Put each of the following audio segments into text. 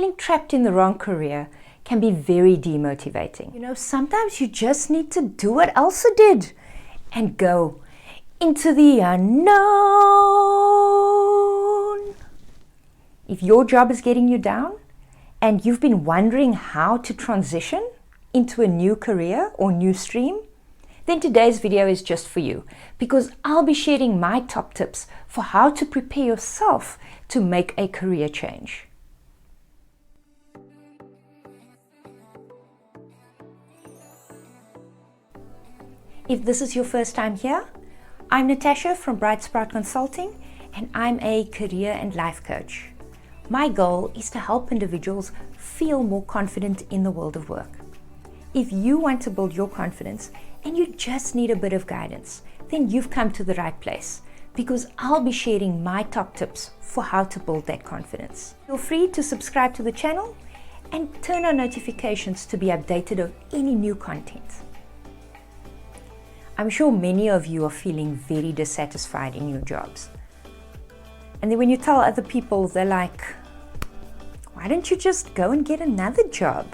feeling trapped in the wrong career can be very demotivating. You know, sometimes you just need to do what Elsa did and go into the unknown. If your job is getting you down and you've been wondering how to transition into a new career or new stream, then today's video is just for you, because I'll be sharing my top tips for how to prepare yourself to make a career change. If this is your first time here, I'm Natasha from Bright Sprout Consulting, and I'm a career and life coach. My goal is to help individuals feel more confident in the world of work. If you want to build your confidence and you just need a bit of guidance, then you've come to the right place, because I'll be sharing my top tips for how to build that confidence. Feel free to subscribe to the channel and turn on notifications to be updated of any new content. I'm sure many of you are feeling very dissatisfied in your jobs. And then when you tell other people, they're like, why don't you just go and get another job?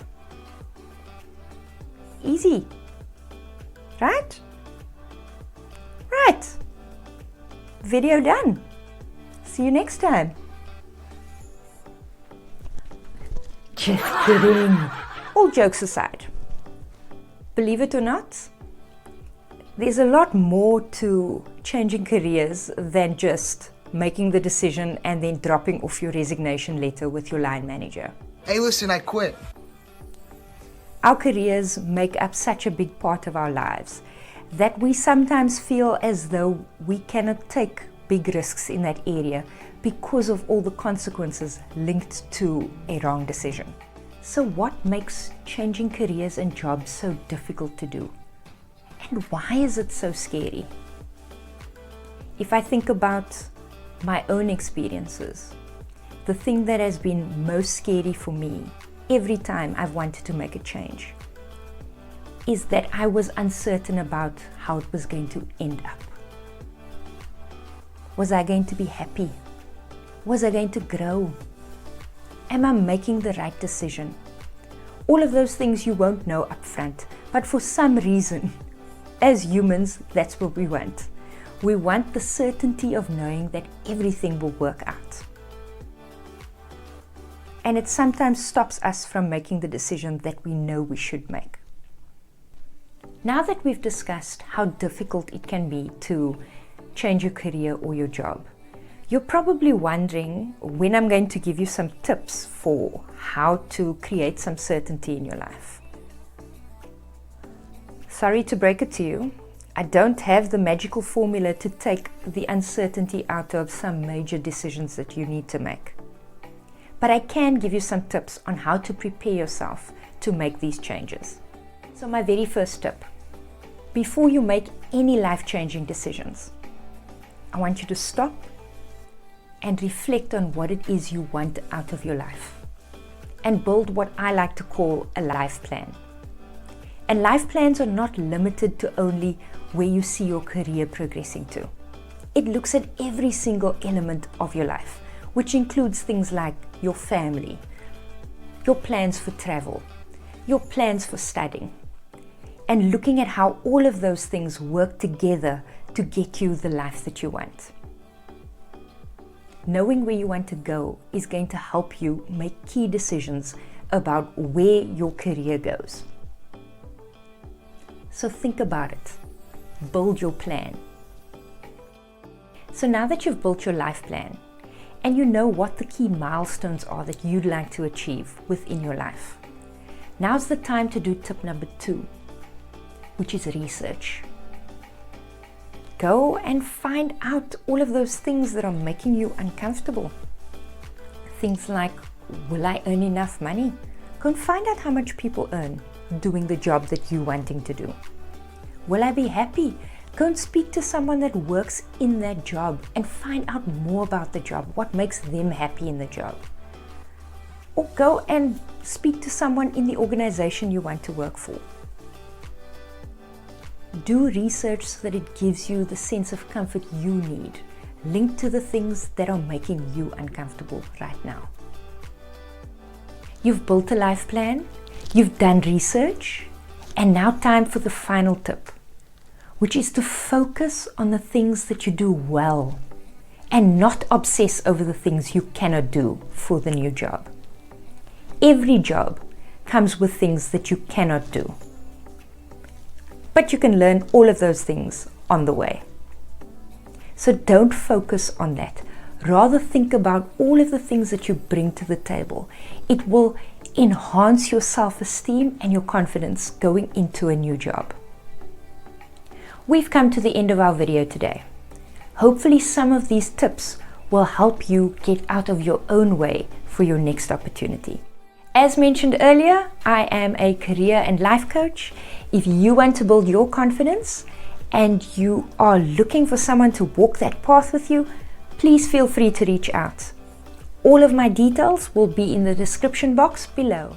Easy, right? Right. Video done. See you next time. Just kidding. All jokes aside, believe it or not, there's a lot more to changing careers than just making the decision and then dropping off your resignation letter with your line manager. Hey, listen, I quit. Our careers make up such a big part of our lives that we sometimes feel as though we cannot take big risks in that area because of all the consequences linked to a wrong decision. So what makes changing careers and jobs so difficult to do? And why is it so scary? If I think about my own experiences, the thing that has been most scary for me every time I've wanted to make a change is that I was uncertain about how it was going to end up. Was I going to be happy? Was I going to grow? Am I making the right decision? All of those things you won't know up front, but for some reason, as humans, that's what we want. We want the certainty of knowing that everything will work out. And it sometimes stops us from making the decision that we know we should make. Now that we've discussed how difficult it can be to change your career or your job, you're probably wondering when I'm going to give you some tips for how to create some certainty in your life. Sorry to break it to you, I don't have the magical formula to take the uncertainty out of some major decisions that you need to make. But I can give you some tips on how to prepare yourself to make these changes. So my very first tip, before you make any life-changing decisions, I want you to stop and reflect on what it is you want out of your life and build what I like to call a life plan. And life plans are not limited to only where you see your career progressing to. It looks at every single element of your life, which includes things like your family, your plans for travel, your plans for studying, and looking at how all of those things work together to get you the life that you want. Knowing where you want to go is going to help you make key decisions about where your career goes. So think about it. Build your plan. So now that you've built your life plan and you know what the key milestones are that you'd like to achieve within your life, now's the time to do tip number 2, which is research. Go and find out all of those things that are making you uncomfortable. Things like, will I earn enough money? Go and find out how much people earn doing the job that you're wanting to do. Will I be happy? Go and speak to someone that works in that job and find out more about the job, what makes them happy in the job. Or go and speak to someone in the organization you want to work for. Do research so that it gives you the sense of comfort you need, linked to the things that are making you uncomfortable right now. you've built a life plan, you've done research, and now time for the final tip, which is to focus on the things that you do well and not obsess over the things you cannot do for the new job. Every job comes with things that you cannot do, but you can learn all of those things on the way. So don't focus on that. Rather think about all of the things that you bring to the table. It will enhance your self-esteem and your confidence going into a new job. We've come to the end of our video today. Hopefully some of these tips will help you get out of your own way for your next opportunity. As mentioned earlier, I am a career and life coach. If you want to build your confidence and you are looking for someone to walk that path with you, please feel free to reach out. All of my details will be in the description box below.